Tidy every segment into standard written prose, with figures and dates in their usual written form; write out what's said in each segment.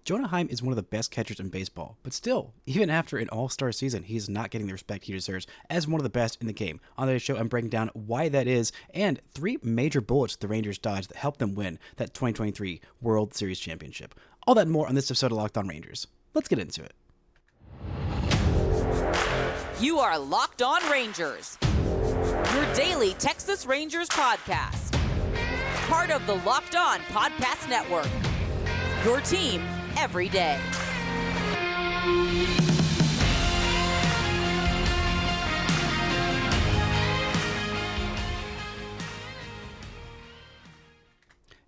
Jonah Heim is one of the best catchers in baseball, but still, even after an all-star season, he's not getting the respect he deserves as one of the best in the game. On today's show, I'm breaking down why that is and three major bullets the Rangers dodged that helped them win that 2023 World Series championship. All that and more on this episode of Locked On Rangers. Let's get into it. You are Locked On Rangers, your daily Texas Rangers podcast. Part of the Locked On Podcast Network, your team every day.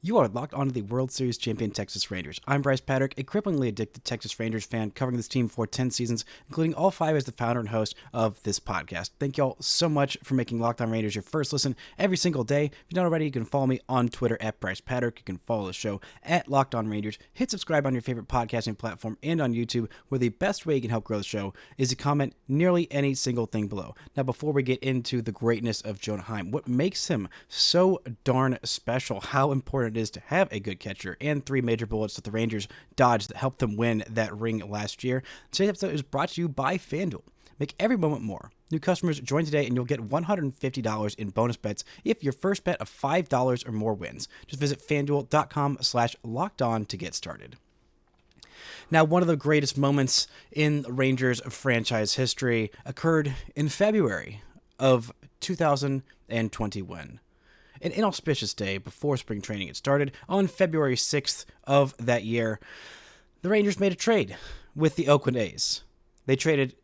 You are locked onto the World Series champion Texas Rangers. I'm Bryce Patrick, a cripplingly addicted Texas Rangers fan covering this team for 10 seasons, including all 5 as the founder and host of this podcast. Thank y'all so much for making Locked On Rangers your first listen every single day. If you're not already, you can follow me on Twitter at Bryce Patrick. You can follow the show at Locked On Rangers. Hit subscribe on your favorite podcasting platform and on YouTube, where the best way you can help grow the show is to comment nearly any single thing below. Now, before we get into the greatness of Jonah Heim, what makes him so darn special, how important it is to have a good catcher, and 3 major bullets that the Rangers dodged that helped them win that ring last year. Today's episode is brought to you by FanDuel. Make every moment more. New customers join today and you'll get $150 in bonus bets if your first bet of $5 or more wins. Just visit FanDuel.com/lockedon to get started. Now, one of the greatest moments in Rangers franchise history occurred in February of 2021. An inauspicious day before spring training had started, on February 6th of that year, the Rangers made a trade with the Oakland A's. The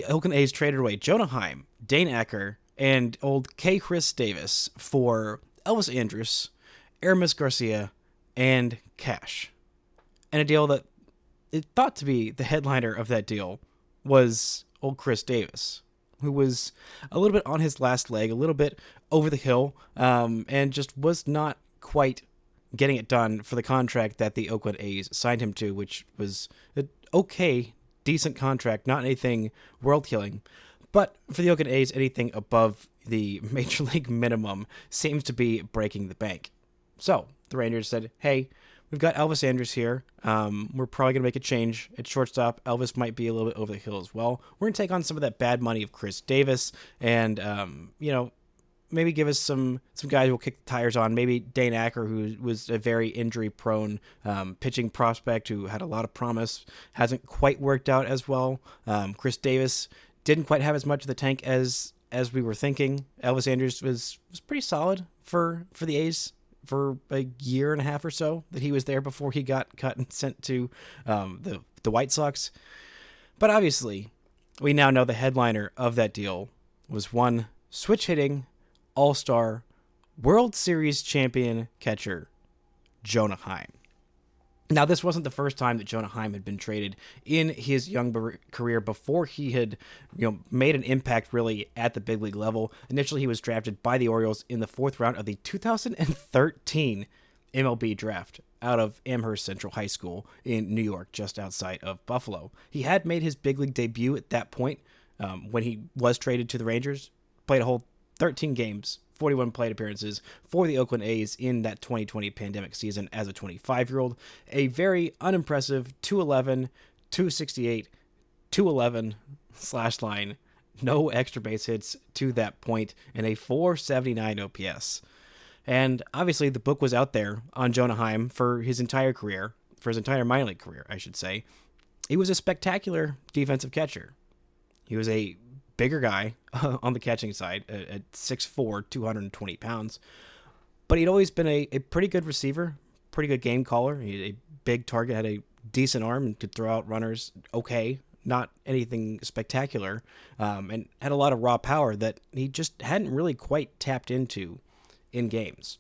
Oakland A's traded away Jonah Heim, Dane Acker, and old K. Chris Davis for Elvis Andrus, Aramis Garcia, and cash. And a deal that it thought to be the headliner of that deal was old Chris Davis, who was a little bit on his last leg, a little bit over the hill, and just was not quite getting it done for the contract that the Oakland A's signed him to, which was an okay, decent contract, not anything world-killing. But for the Oakland A's, anything above the major league minimum seems to be breaking the bank. So the Rangers said, hey, we've got Elvis Andrus here. We're probably going to make a change at shortstop. Elvis might be a little bit over the hill as well. We're going to take on some of that bad money of Chris Davis and, maybe give us some guys who will kick the tires on. Maybe Dane Acker, who was a very injury-prone pitching prospect who had a lot of promise, hasn't quite worked out as well. Chris Davis didn't quite have as much of the tank as we were thinking. Elvis Andrus was pretty solid for the A's for a year and a half or so that he was there before he got cut and sent to the White Sox. But obviously, we now know the headliner of that deal was one switch-hitting, All-Star, World Series champion catcher, Jonah Heim. Now, this wasn't the first time that Jonah Heim had been traded in his young career before he had, made an impact really at the big league level. Initially, he was drafted by the Orioles in the 4th round of the 2013 MLB draft out of Amherst Central High School in New York, just outside of Buffalo. He had made his big league debut at that point when he was traded to the Rangers, played a whole 13 games, 41 plate appearances for the Oakland A's in that 2020 pandemic season as a 25-year-old. A very unimpressive 211, 268, 211 slash line, no extra base hits to that point, and a 479 OPS. And obviously the book was out there on Jonah Heim for his entire career, for his entire minor league career, I should say. He was a spectacular defensive catcher. He was a bigger guy on the catching side at 6'4", 220 pounds. But he'd always been a pretty good receiver, pretty good game caller. He had a big target, had a decent arm, and could throw out runners okay, not anything spectacular, and had a lot of raw power that he just hadn't really quite tapped into in games.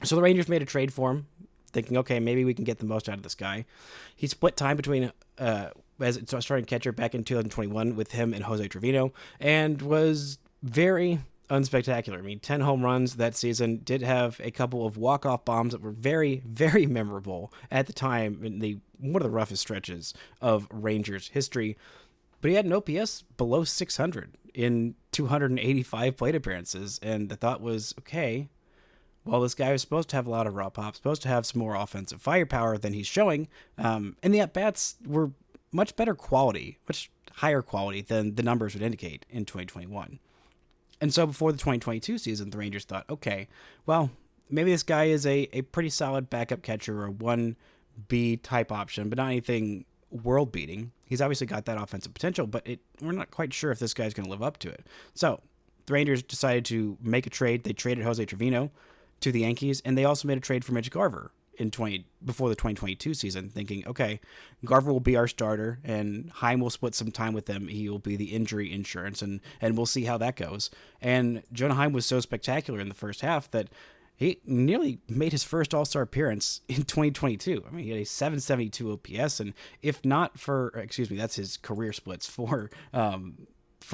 So the Rangers made a trade for him, thinking, okay, maybe we can get the most out of this guy. He split time between as a starting catcher back in 2021 with him and Jose Trevino, and was very unspectacular. I mean, 10 home runs that season, did have a couple of walk-off bombs that were very, very memorable at the time in one of the roughest stretches of Rangers history. But he had an OPS below 600 in 285 plate appearances, and the thought was, okay, well, this guy was supposed to have a lot of raw pop, supposed to have some more offensive firepower than he's showing. And the at-bats were much better quality, much higher quality than the numbers would indicate in 2021. And so before the 2022 season, the Rangers thought, okay, well, maybe this guy is a pretty solid backup catcher or 1B type option, but not anything world-beating. He's obviously got that offensive potential, but we're not quite sure if this guy's going to live up to it. So the Rangers decided to make a trade. They traded Jose Trevino to the Yankees, and they also made a trade for Mitch Garver before the 2022 season, thinking, okay, Garver will be our starter, and Heim will split some time with them. He will be the injury insurance, and we'll see how that goes. And Jonah Heim was so spectacular in the first half that he nearly made his first All-Star appearance in 2022. I mean, he had a 772 OPS, and if not for, that's his career splits for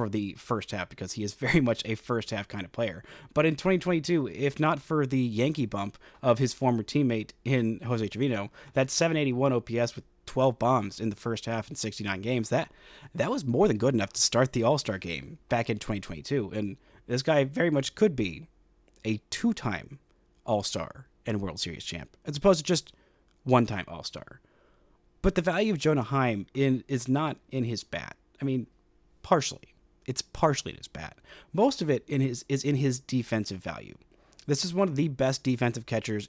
the first half, because he is very much a first half kind of player. But in 2022, if not for the Yankee bump of his former teammate in Jose Trevino, that 781 OPS with 12 bombs in the first half in 69 games, that was more than good enough to start the All-Star game back in 2022. And this guy very much could be a 2-time All-Star and World Series champ, as opposed to just 1-time All-Star. But the value of Jonah Heim is not in his bat. I mean, partially. It's partially in his bat. Most of it is in his defensive value. This is one of the best defensive catchers,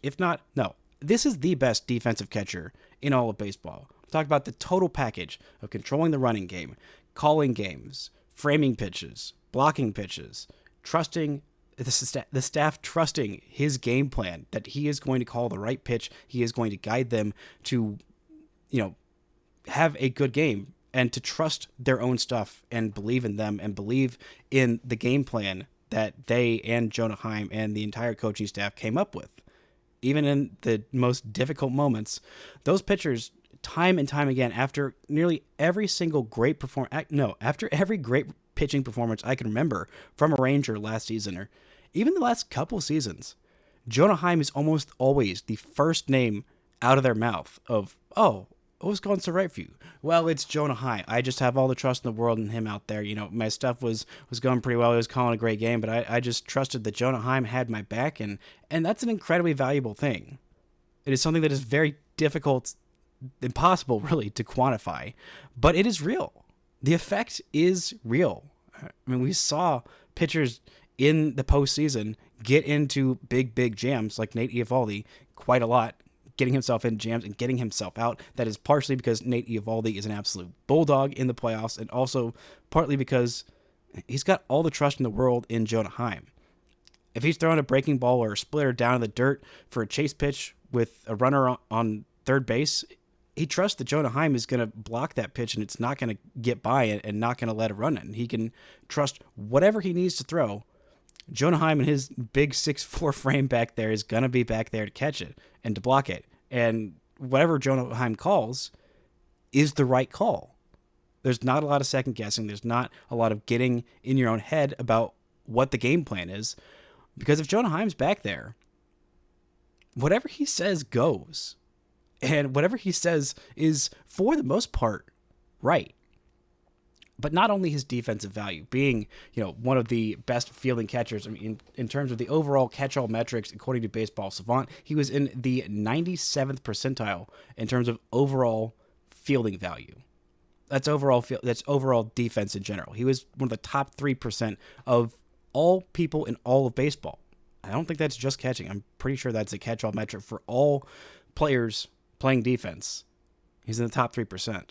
this is the best defensive catcher in all of baseball. Talk about the total package of controlling the running game, calling games, framing pitches, blocking pitches, trusting the staff, trusting his game plan, that he is going to call the right pitch. He is going to guide them to, have a good game, and to trust their own stuff and believe in them and believe in the game plan that they and Jonah Heim and the entire coaching staff came up with. Even in the most difficult moments, those pitchers, time and time again, after nearly every single great after every great pitching performance I can remember from a Ranger last season, or even the last couple seasons, Jonah Heim is almost always the first name out of their mouth of, oh, what was going so right for you? Well, it's Jonah Heim. I just have all the trust in the world in him out there. My stuff was going pretty well. He was calling a great game, but I just trusted that Jonah Heim had my back, and that's an incredibly valuable thing. It is something that is very difficult, impossible really, to quantify, but it is real. The effect is real. I mean, we saw pitchers in the postseason get into big jams like Nate Eovaldi quite a lot, getting himself in jams and getting himself out. That is partially because Nate Eovaldi is an absolute bulldog in the playoffs, and also partly because he's got all the trust in the world in Jonah Heim. If he's throwing a breaking ball or a splitter down in the dirt for a chase pitch with a runner on third base, he trusts that Jonah Heim is going to block that pitch and it's not going to get by it and not going to let it run in. He can trust whatever he needs to throw. Jonah Heim and his big 6'4" frame back there is going to be back there to catch it and to block it. And whatever Jonah Heim calls is the right call. There's not a lot of second guessing. There's not a lot of getting in your own head about what the game plan is. Because if Jonah Heim's back there, whatever he says goes. And whatever he says is, for the most part, right. But not only his defensive value, being, one of the best fielding catchers. I mean, in terms of the overall catch-all metrics, according to Baseball Savant, he was in the 97th percentile in terms of overall fielding value. That's overall defense in general. He was one of the top 3% of all people in all of baseball. I don't think that's just catching. I'm pretty sure that's a catch-all metric for all players playing defense. He's in the top 3%.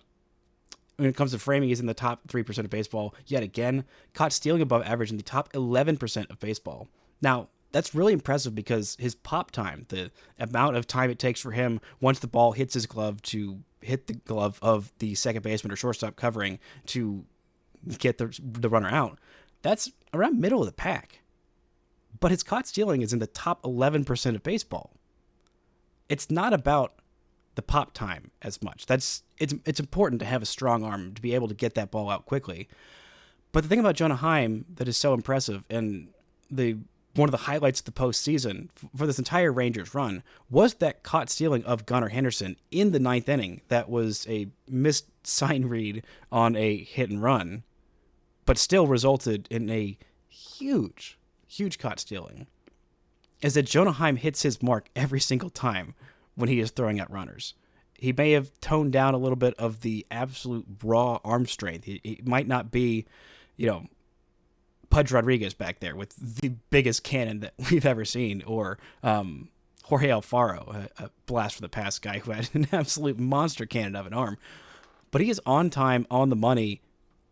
When it comes to framing, he's in the top 3% of baseball. Yet again, caught stealing above average in the top 11% of baseball. Now, that's really impressive because his pop time, the amount of time it takes for him once the ball hits his glove to hit the glove of the second baseman or shortstop covering to get the runner out, that's around middle of the pack. But his caught stealing is in the top 11% of baseball. It's not about the pop time as much. It's important to have a strong arm to be able to get that ball out quickly. But the thing about Jonah Heim that is so impressive, and one of the highlights of the postseason for this entire Rangers run, was that caught stealing of Gunnar Henderson in the 9th inning. That was a missed sign read on a hit and run, but still resulted in a huge caught stealing. is that Jonah Heim hits his mark every single time when he is throwing out runners. He may have toned down a little bit of the absolute raw arm strength. He might not be, Pudge Rodriguez back there with the biggest cannon that we've ever seen, or Jorge Alfaro, a blast for the past guy who had an absolute monster cannon of an arm. But he is on time, on the money,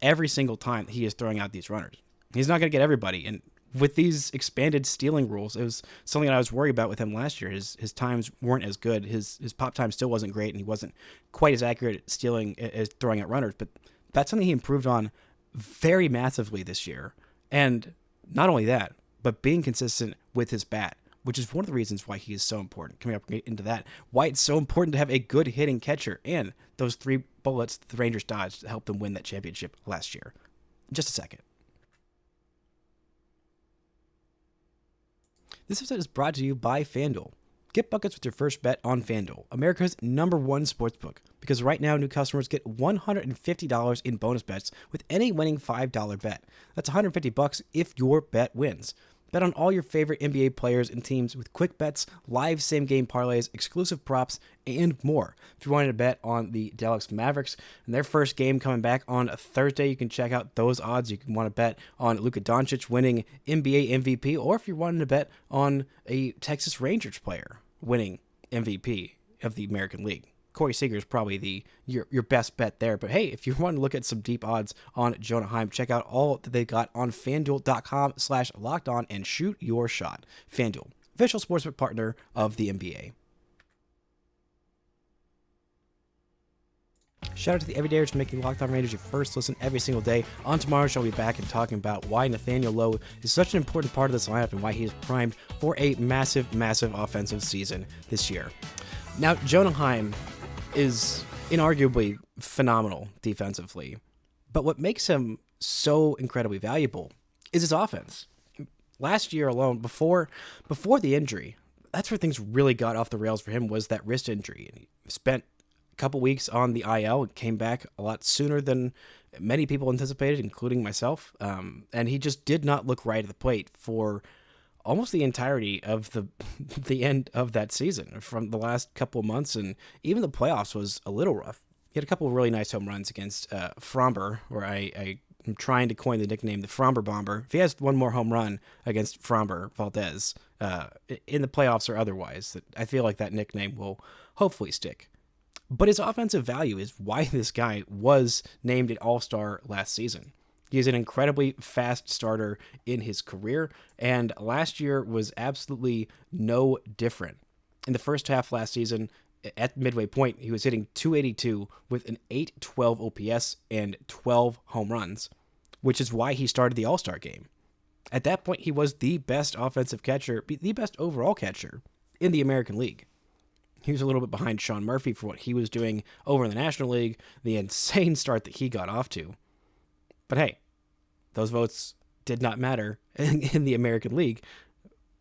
every single time he is throwing out these runners. He's not going to get everybody. And with these expanded stealing rules, it was something that I was worried about with him last year. His times weren't as good. His pop time still wasn't great, and he wasn't quite as accurate at stealing as throwing at runners. But that's something he improved on very massively this year. And not only that, but being consistent with his bat, which is one of the reasons why he is so important. Coming up into that, why it's so important to have a good hitting catcher, and those 3 bullets the Rangers dodged to help them win that championship last year. Just a second. This episode is brought to you by FanDuel. Get buckets with your first bet on FanDuel, America's #1 sportsbook, because right now new customers get $150 in bonus bets with any winning $5 bet. That's $150 if your bet wins. Bet on all your favorite NBA players and teams with quick bets, live same-game parlays, exclusive props, and more. If you wanted to bet on the Dallas Mavericks and their first game coming back on a Thursday, you can check out those odds. You can want to bet on Luka Doncic winning NBA MVP, or if you're wanting to bet on a Texas Rangers player winning MVP of the American League. Corey Seager is probably your best bet there. But hey, if you want to look at some deep odds on Jonah Heim, check out all that they got on FanDuel.com/lockedon and shoot your shot. FanDuel, official sportsbook partner of the NBA. Shout out to the Everydayers for making Locked On Rangers your first listen every single day. On tomorrow's show, we'll be back and talking about why Nathaniel Lowe is such an important part of this lineup and why he is primed for a massive, massive offensive season this year. Now, Jonah Heim is inarguably phenomenal defensively, but what makes him so incredibly valuable is his offense. Last year alone, before the injury, that's where things really got off the rails for him, was that wrist injury. And he spent a couple weeks on the IL and came back a lot sooner than many people anticipated, including myself. And he just did not look right at the plate for almost the entirety of the end of that season. From the last couple of months, and even the playoffs was a little rough. He had a couple of really nice home runs against Fromber, where I am trying to coin the nickname the Fromber Bomber. If he has one more home run against Fromber Valdez in the playoffs or otherwise, I feel like that nickname will hopefully stick. But his offensive value is why this guy was named an All-Star last season. He is an incredibly fast starter in his career, and last year was absolutely no different. In the first half last season, at midway point, he was hitting .282 with an .812 OPS and 12 home runs, which is why he started the All-Star game. At that point, he was the best offensive catcher, the best overall catcher in the American League. He was a little bit behind Sean Murphy for what he was doing over in the National League, the insane start that he got off to. But hey, those votes did not matter in the American League,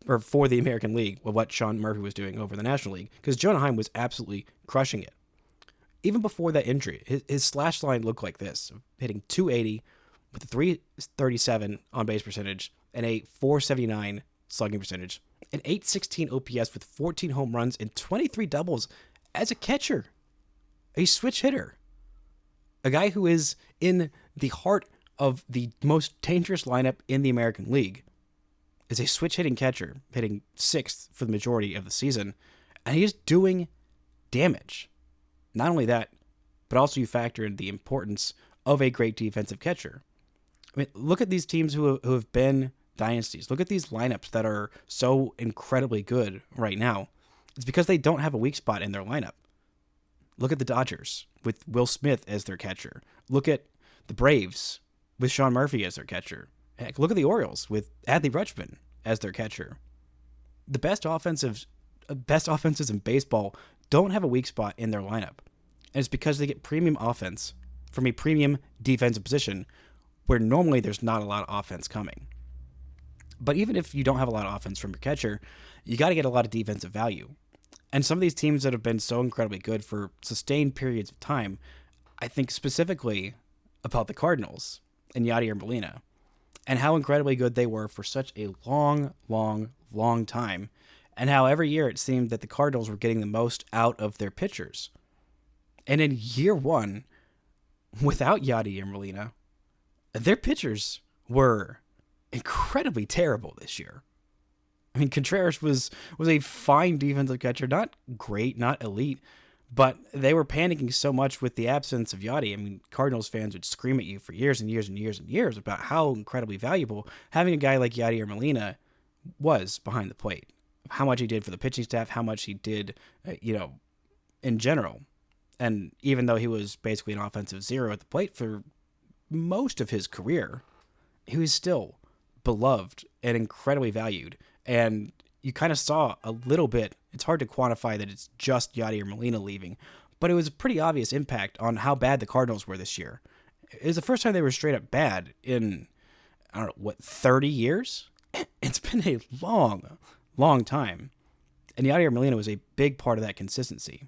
or for the American League, with what Sean Murphy was doing over in the National League, because Jonah Heim was absolutely crushing it. Even before that injury, his slash line looked like this, hitting .280 with a .337 on-base percentage and a .479 slugging percentage, an .816 OPS with 14 home runs and 23 doubles as a catcher, a switch hitter, a guy who is in the heart of the most dangerous lineup in the American League, is a switch hitting catcher, hitting 6th for the majority of the season, and he is doing damage. Not only that, but also you factor in the importance of a great defensive catcher. I mean, look at these teams who have been dynasties. Look at these lineups that are so incredibly good right now. It's because they don't have a weak spot in their lineup. Look at the Dodgers with Will Smith as their catcher. Look at the Braves with Sean Murphy as their catcher. Heck, look at the Orioles with Adley Rutschman as their catcher. The best offenses in baseball don't have a weak spot in their lineup. And it's because they get premium offense from a premium defensive position where normally there's not a lot of offense coming. But even if you don't have a lot of offense from your catcher, you got to get a lot of defensive value. And some of these teams that have been so incredibly good for sustained periods of time, I think specifically about the Cardinals and Yadier Molina, and how incredibly good they were for such a long, long, long time. and how every year it seemed that the Cardinals were getting the most out of their pitchers. And in year one, without Yadier Molina, their pitchers were incredibly terrible this year. I mean, Contreras was a fine defensive catcher, not great, not elite, but they were panicking so much with the absence of Yadi. I mean, Cardinals fans would scream at you for years and years and years and years about how incredibly valuable having a guy like Yadier Molina was behind the plate. How much he did for the pitching staff, how much he did, in general. And even though he was basically an offensive zero at the plate for most of his career, he was still beloved and incredibly valued. And you kind of saw a little bit. It's hard to quantify that it's just Yadier Molina leaving, but it was a pretty obvious impact on how bad the Cardinals were this year. It was the first time they were straight up bad in, 30 years? It's been a long, long time. And Yadier Molina was a big part of that consistency.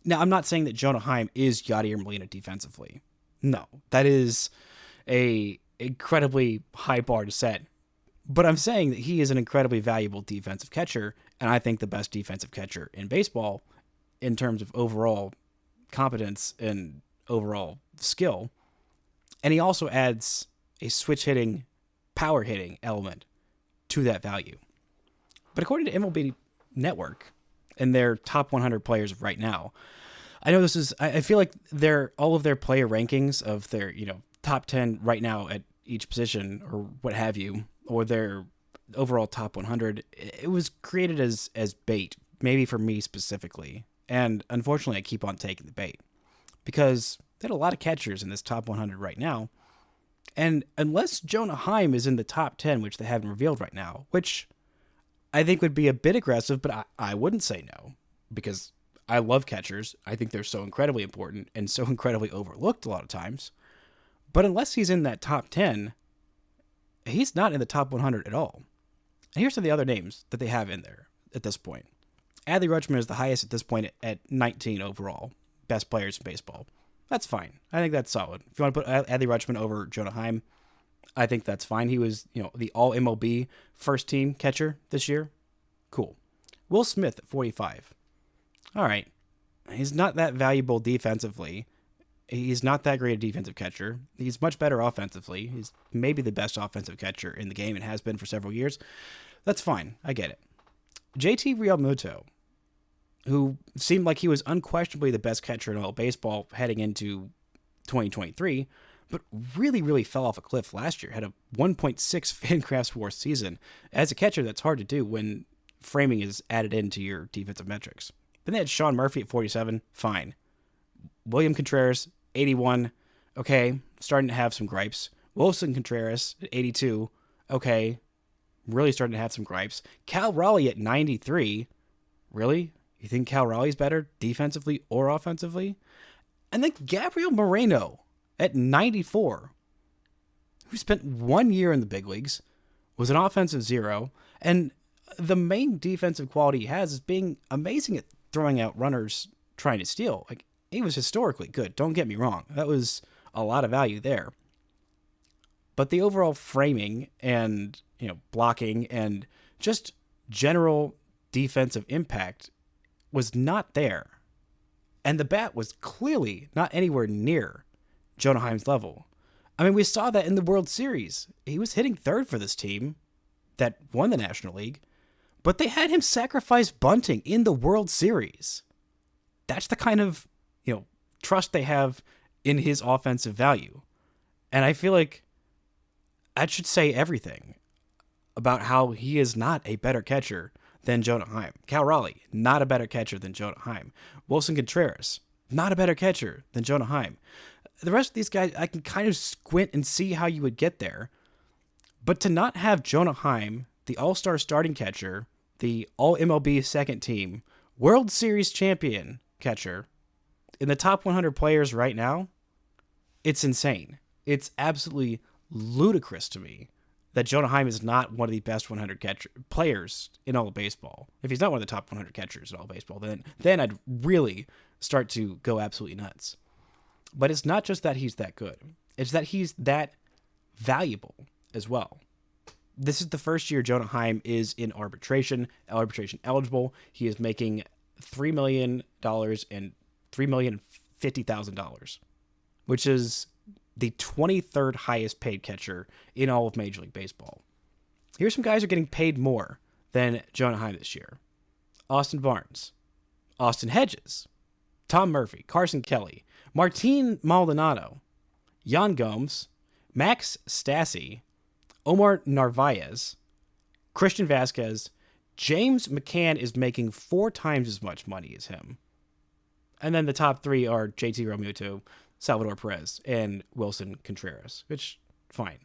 Now, I'm not saying that Jonah Heim is Yadier Molina defensively. No, that is a incredibly high bar to set. But I'm saying that he is an incredibly valuable defensive catcher, and I think the best defensive catcher in baseball in terms of overall competence and overall skill. And he also adds a switch hitting, power hitting element to that value. But according to MLB Network and their top 100 players right now, I know this is, I feel like all of their player rankings of their, top 10 right now at each position or what have you, or their overall top 100, it was created as bait, maybe for me specifically. And unfortunately, I keep on taking the bait because they had a lot of catchers in this top 100 right now. And unless Jonah Heim is in the top 10, which they haven't revealed right now, which I think would be a bit aggressive, but I wouldn't say no because I love catchers. I think they're so incredibly important and so incredibly overlooked a lot of times. But unless he's in that top 10, he's not in the top 100 at all. And here's some of the other names that they have in there at this point. Adley Rutschman is the highest at this point at 19 overall. Best players in baseball. That's fine. I think that's solid. If you want to put Adley Rutschman over Jonah Heim, I think that's fine. He was, the All-MLB first team catcher this year. Cool. Will Smith at 45. All right. He's not that valuable defensively. He's not that great a defensive catcher. He's much better offensively. He's maybe the best offensive catcher in the game and has been for several years. That's fine. I get it. JT Realmuto, who seemed like he was unquestionably the best catcher in all baseball heading into 2023, but really, really fell off a cliff last year. Had a 1.6 Fangraphs WAR season. As a catcher, that's hard to do when framing is added into your defensive metrics. Then they had Sean Murphy at 47. Fine. William Contreras, 81. Okay, starting to have some gripes. Wilson Contreras at 82. Okay, really starting to have some gripes. Cal Raleigh at 93. Really? You think Cal Raleigh's better defensively or offensively? And then Gabriel Moreno at 94, who spent 1 year in the big leagues, was an offensive zero, and the main defensive quality he has is being amazing at throwing out runners trying to steal. Like, he was historically good. Don't get me wrong. That was a lot of value there. But the overall framing and, blocking and just general defensive impact was not there. And the bat was clearly not anywhere near Jonah Heim's level. I mean, we saw that in the World Series. He was hitting third for this team that won the National League, but they had him sacrifice bunting in the World Series. That's the kind of trust they have in his offensive value. And I feel like that should say everything about how he is not a better catcher than Jonah Heim. Cal Raleigh, not a better catcher than Jonah Heim. Wilson Contreras, not a better catcher than Jonah Heim. The rest of these guys, I can kind of squint and see how you would get there. But to not have Jonah Heim, the All-Star starting catcher, the All-MLB second team, World Series champion catcher, in the top 100 players right now, it's insane. It's absolutely ludicrous to me that Jonah Heim is not one of the best 100 players in all of baseball. If he's not one of the top 100 catchers in all of baseball, then I'd really start to go absolutely nuts. But it's not just that he's that good. It's that he's that valuable as well. This is the first year Jonah Heim is in arbitration eligible. He is making $3 million and $3,050,000, which is the 23rd highest paid catcher in all of Major League Baseball. Here's some guys who are getting paid more than Jonah Heim this year. Austin Barnes, Austin Hedges, Tom Murphy, Carson Kelly, Martin Maldonado, Yan Gomes, Max Stassi, Omar Narvaez, Christian Vasquez. James McCann is making 4 times as much money as him. And then the top 3 are JT Realmuto, Salvador Perez, and Wilson Contreras, which, fine.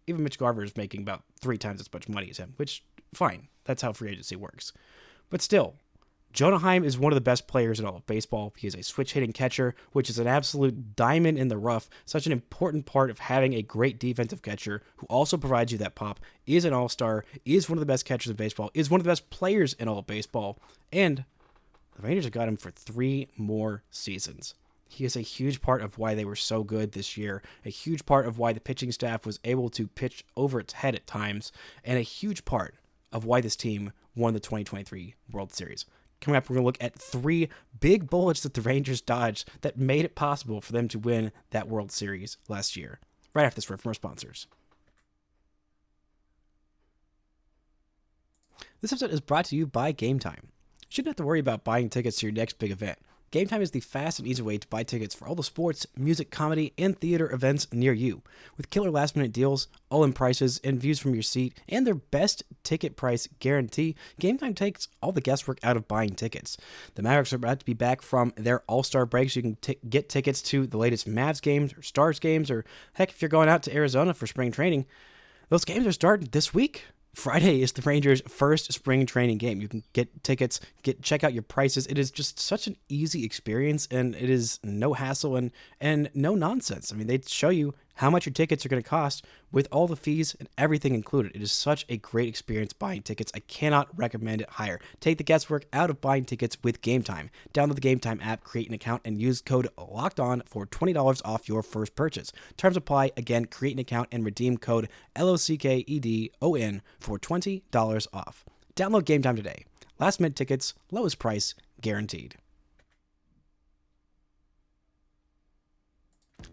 Even Mitch Garver is making about 3 times as much money as him, which, fine. That's how free agency works. But still, Jonah Heim is one of the best players in all of baseball. He is a switch-hitting catcher, which is an absolute diamond in the rough, such an important part of having a great defensive catcher who also provides you that pop, is an all-star, is one of the best catchers in baseball, is one of the best players in all of baseball, and the Rangers have got him for 3 more seasons. He is a huge part of why they were so good this year, a huge part of why the pitching staff was able to pitch over its head at times, and a huge part of why this team won the 2023 World Series. Coming up, we're going to look at 3 big bullets that the Rangers dodged that made it possible for them to win that World Series last year. Right after this word from our sponsors. This episode is brought to you by Game Time. You shouldn't have to worry about buying tickets to your next big event. Game Time is the fast and easy way to buy tickets for all the sports, music, comedy, and theater events near you. With killer last-minute deals, all-in prices, and views from your seat, and their best ticket price guarantee, Game Time takes all the guesswork out of buying tickets. The Mavericks are about to be back from their All-Star break, so you can get tickets to the latest Mavs games or Stars games, or heck, if you're going out to Arizona for spring training, those games are starting this week. Friday is the Rangers' first spring training game. You can get tickets, check out your prices. It is just such an easy experience, and it is no hassle and no nonsense. I mean, they show you how much your tickets are going to cost with all the fees and everything included. It is such a great experience buying tickets. I cannot recommend it higher. Take the guesswork out of buying tickets with Game Time. Download the Game Time app, create an account, and use code LOCKEDON for $20 off your first purchase. Terms apply. Again, create an account and redeem code LOCKEDON for $20 off. Download Game Time today. Last minute tickets, lowest price, guaranteed.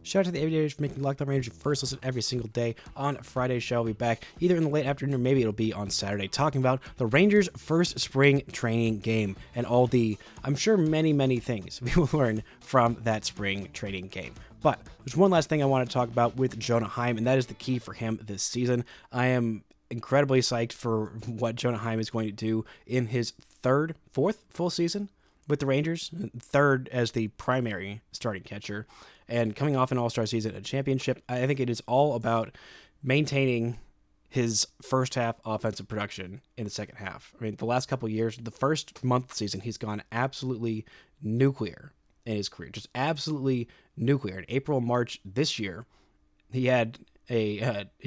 Shout out to the Aviators for making Locked On Rangers your first listen every single day. On Friday's show, I'll be back either in the late afternoon or maybe it'll be on Saturday, talking about the Rangers' first spring training game and all the, I'm sure, many things we will learn from that spring training game. But there's one last thing I want to talk about with Jonah Heim, and that is the key for him this season. I am incredibly psyched for what Jonah Heim is going to do in his fourth full season with the Rangers, 3rd as the primary starting catcher, and coming off an all-star season, a championship. I think it is all about maintaining his first half offensive production in the second half. I mean, the last couple of years, the first month of the season, he's gone absolutely nuclear in his career, just absolutely nuclear. In April, March this year, he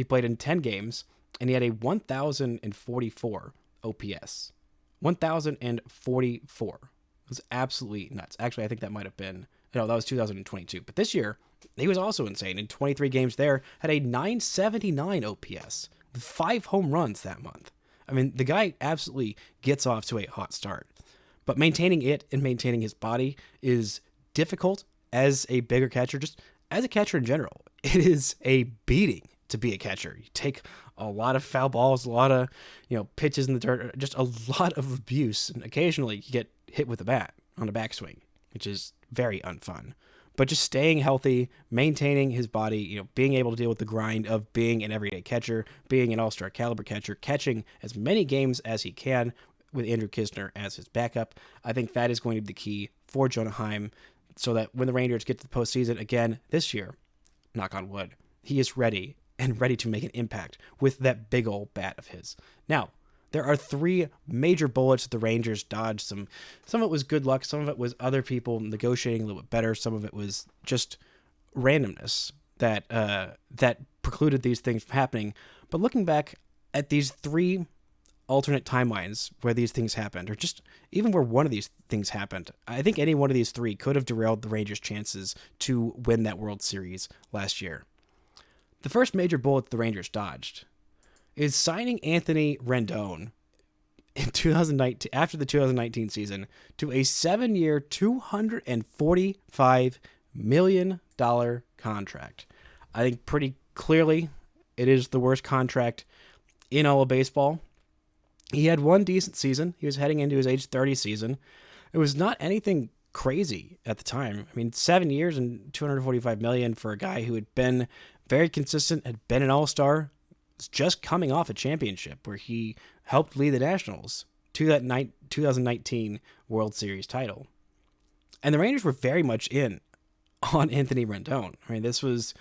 played in 10 games, and he had a 1,044 OPS. 1,044. It was absolutely nuts. Actually, I think that might have been, no, that was 2022. But this year, he was also insane. In 23 games there, had a 979 OPS, with 5 home runs that month. I mean, the guy absolutely gets off to a hot start. But maintaining it and maintaining his body is difficult as a bigger catcher, just as a catcher in general. It is a beating to be a catcher. You take a lot of foul balls, a lot of, pitches in the dirt, just a lot of abuse, and occasionally you get hit with a bat on a backswing, which is very unfun. But just staying healthy, maintaining his body, being able to deal with the grind of being an everyday catcher, being an all-star caliber catcher, catching as many games as he can with Andrew Kisner as his backup. I think that is going to be the key for Jonah Heim, so that when the Rangers get to the postseason again this year, knock on wood, he is ready to make an impact with that big old bat of his. Now, there are 3 major bullets that the Rangers dodged. Some of it was good luck. Some of it was other people negotiating a little bit better. Some of it was just randomness that precluded these things from happening. But looking back at these 3 alternate timelines where these things happened, or just even where one of these things happened, I think any one of these 3 could have derailed the Rangers' chances to win that World Series last year. The first major bullet the Rangers dodged is signing Anthony Rendon in 2019, after the 2019 season, to a 7-year, $245 million contract. I think pretty clearly it is the worst contract in all of baseball. He had one decent season. He was heading into his age 30 season. It was not anything crazy at the time. I mean, 7 years and $245 million for a guy who had been very consistent, had been an all-star, was just coming off a championship where he helped lead the Nationals to that 2019 World Series title. And the Rangers were very much in on Anthony Rendon. I mean, this was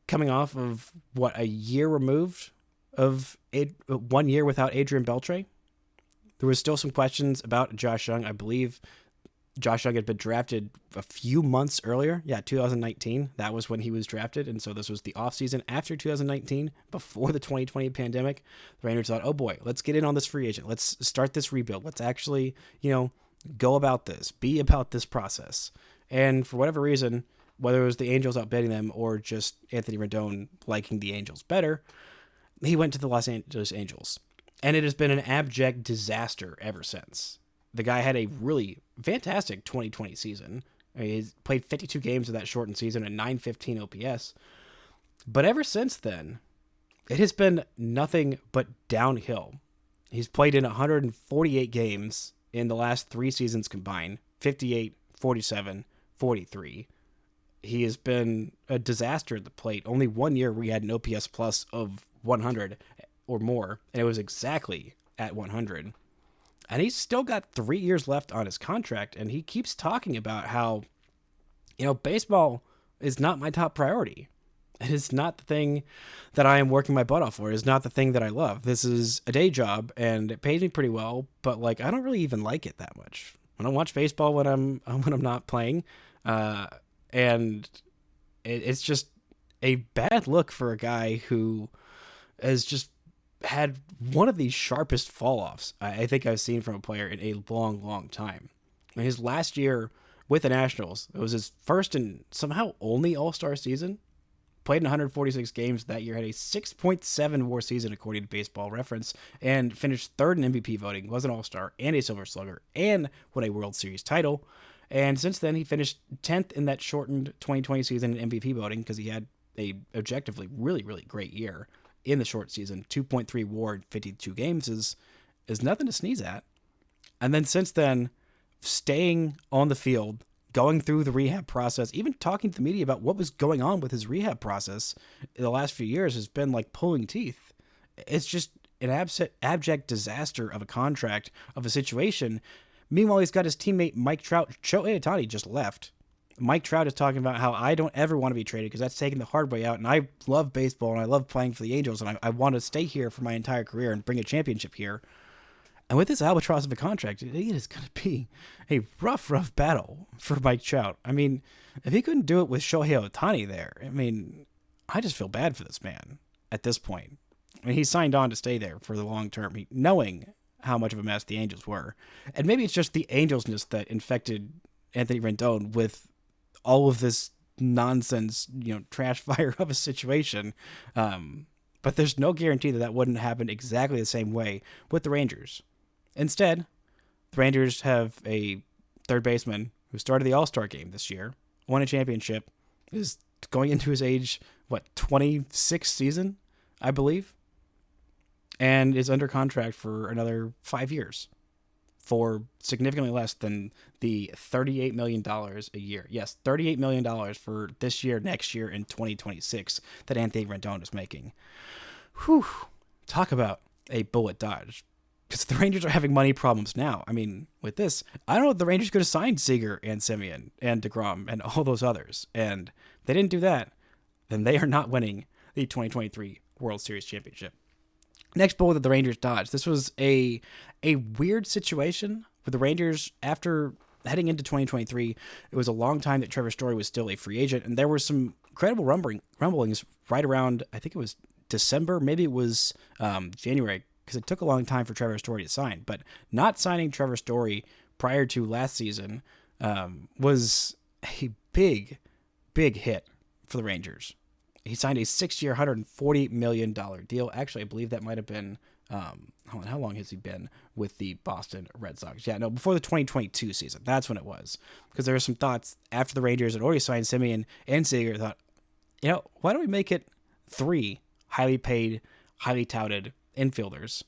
coming off of, a year removed of 1 year without Adrian Beltre. There was still some questions about Josh Young. I believe Josh Young had been drafted a few months earlier. Yeah, 2019. That was when he was drafted. And so this was the offseason after 2019, before the 2020 pandemic. The Rangers thought, oh boy, let's get in on this free agent. Let's start this rebuild. Let's actually, go about this, be about this process. And for whatever reason, whether it was the Angels outbidding them or just Anthony Rendon liking the Angels better, he went to the Los Angeles Angels. And it has been an abject disaster ever since. The guy had a really fantastic 2020 season. I mean, he's played 52 games of that shortened season, a .915 OPS. But ever since then, it has been nothing but downhill. He's played in 148 games in the last 3 seasons combined, 58, 47, 43. He has been a disaster at the plate. Only 1 year where he had an OPS plus of 100 or more, and it was exactly at 100. And he's still got 3 years left on his contract, and he keeps talking about how, baseball is not my top priority. It is not the thing that I am working my butt off for. It is not the thing that I love. This is a day job, and it pays me pretty well, but I don't really even like it that much. I don't watch baseball when I'm not playing, and it's just a bad look for a guy who has just had one of the sharpest fall-offs I think I've seen from a player in a long, long time. His last year with the Nationals, it was his first and somehow only All-Star season. Played in 146 games that year, had a 6.7 WAR season according to Baseball Reference, and finished third in MVP voting, was an All-Star and a Silver Slugger, and won a World Series title. And since then, he finished 10th in that shortened 2020 season in MVP voting because he had a objectively really, really great year in the short season. 2.3 WAR in 52 games is nothing to sneeze at. And then since then, staying on the field, going through the rehab process, even talking to the media about what was going on with his rehab process in the last few years has been like pulling teeth. It's just an abject disaster of a contract, of a situation. Meanwhile, he's got his teammate Mike Trout. Shohei Ohtani just left. Mike Trout is talking about how I don't ever want to be traded because that's taking the hard way out. And I love baseball and I love playing for the Angels and I want to stay here for my entire career and bring a championship here. And with this albatross of a contract, it is going to be a rough battle for Mike Trout. I mean, if he couldn't do it with Shohei Ohtani there, I just feel bad for this man at this point. I mean, he signed on to stay there for the long term, knowing how much of a mess the Angels were. And maybe it's just the Angelsness that infected Anthony Rendon with all of this nonsense, trash fire of a situation. But there's no guarantee that wouldn't happen exactly the same way with the Rangers. Instead, the Rangers have a third baseman who started the All-Star game this year, won a championship, is going into his age, 26th season, I believe, and is under contract for another 5 years for significantly less than the $38 million a year. Yes, $38 million for this year, next year, and 2026 that Anthony Rendon is making. Whew. Talk about a bullet dodge. Because the Rangers are having money problems now. I mean, with this, I don't know if the Rangers could have signed Seager and Semien and DeGrom and all those others. And if they didn't do that, then they are not winning the 2023 World Series Championship. Next bullet that the Rangers dodged. This was a weird situation with the Rangers after heading into 2023. It was a long time that Trevor Story was still a free agent, and there were some credible rumblings right around, I think it was December, maybe it was January, because it took a long time for Trevor Story to sign. But not signing Trevor Story prior to last season was a big hit for the Rangers. He signed a 6-year, $140 million deal. Actually, I believe that might have been, hold on, how long has he been with the Boston Red Sox? Yeah, no, before the 2022 season. That's when it was. Because there were some thoughts after the Rangers had already signed Simeon and Seager, thought, why don't we make it 3 highly paid, highly touted infielders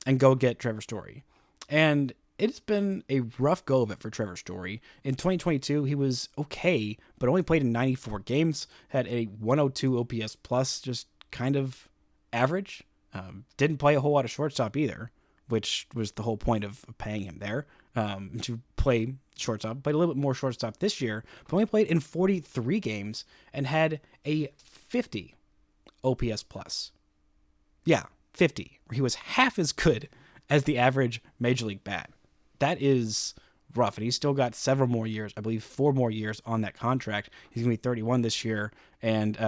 and go get Trevor Story? And it's been a rough go of it for Trevor Story. In 2022, he was okay, but only played in 94 games, had a 102 OPS plus, just kind of average. Didn't play a whole lot of shortstop either, which was the whole point of paying him there, to play shortstop. Played a little bit more shortstop this year, but only played in 43 games and had a 50 OPS plus. Yeah, 50. He was half as good as the average Major League bat. That is rough, and he's still got several more years, I believe 4 more years on that contract. He's going to be 31 this year, and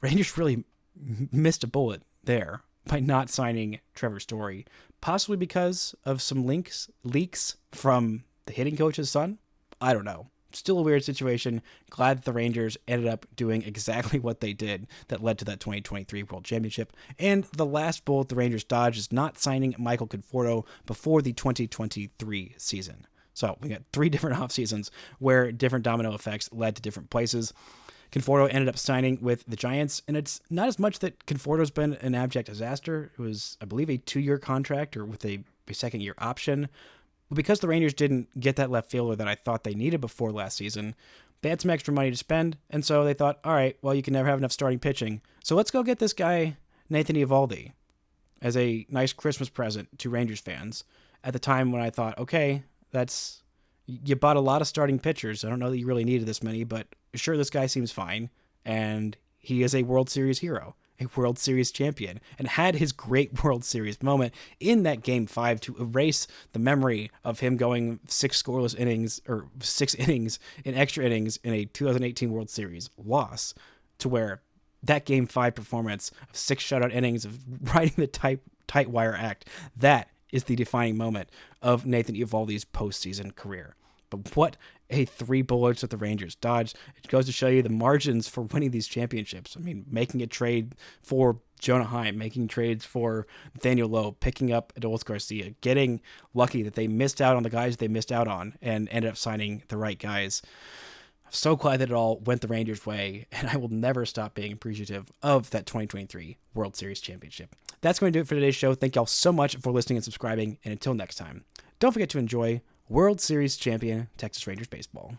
Rangers really missed a bullet there by not signing Trevor Story, possibly because of some leaks from the hitting coach's son. I don't know. Still a weird situation. Glad that the Rangers ended up doing exactly what they did that led to that 2023 World Championship. And the last bullet the Rangers dodged is not signing Michael Conforto before the 2023 season. So we got 3 different off seasons where different domino effects led to different places. Conforto ended up signing with the Giants, and it's not as much that Conforto's been an abject disaster. It was, I believe, a 2-year contract or with a second-year option. But because the Rangers didn't get that left fielder that I thought they needed before last season, they had some extra money to spend, and so they thought, all right, well, you can never have enough starting pitching, so let's go get this guy, Nathan Eovaldi, as a nice Christmas present to Rangers fans at the time when I thought, okay, you bought a lot of starting pitchers. I don't know that you really needed this many, but sure, this guy seems fine, and he is a World Series hero, a World Series champion, and had his great World Series moment in that Game 5 to erase the memory of him going 6 scoreless innings, or 6 innings in extra innings in a 2018 World Series loss, to where that Game 5 performance of 6 shutout innings of riding the tight wire act, that is the defining moment of Nathan Eovaldi's postseason career. But what a 3 bullets that the Rangers dodged. It goes to show you the margins for winning these championships. I mean, making a trade for Jonah Heim, making trades for Nathaniel Lowe, picking up Adolis Garcia, getting lucky that they missed out on the guys they missed out on and ended up signing the right guys. I'm so glad that it all went the Rangers' way, and I will never stop being appreciative of that 2023 World Series championship. That's going to do it for today's show. Thank y'all so much for listening and subscribing, and until next time, don't forget to enjoy World Series champion Texas Rangers baseball.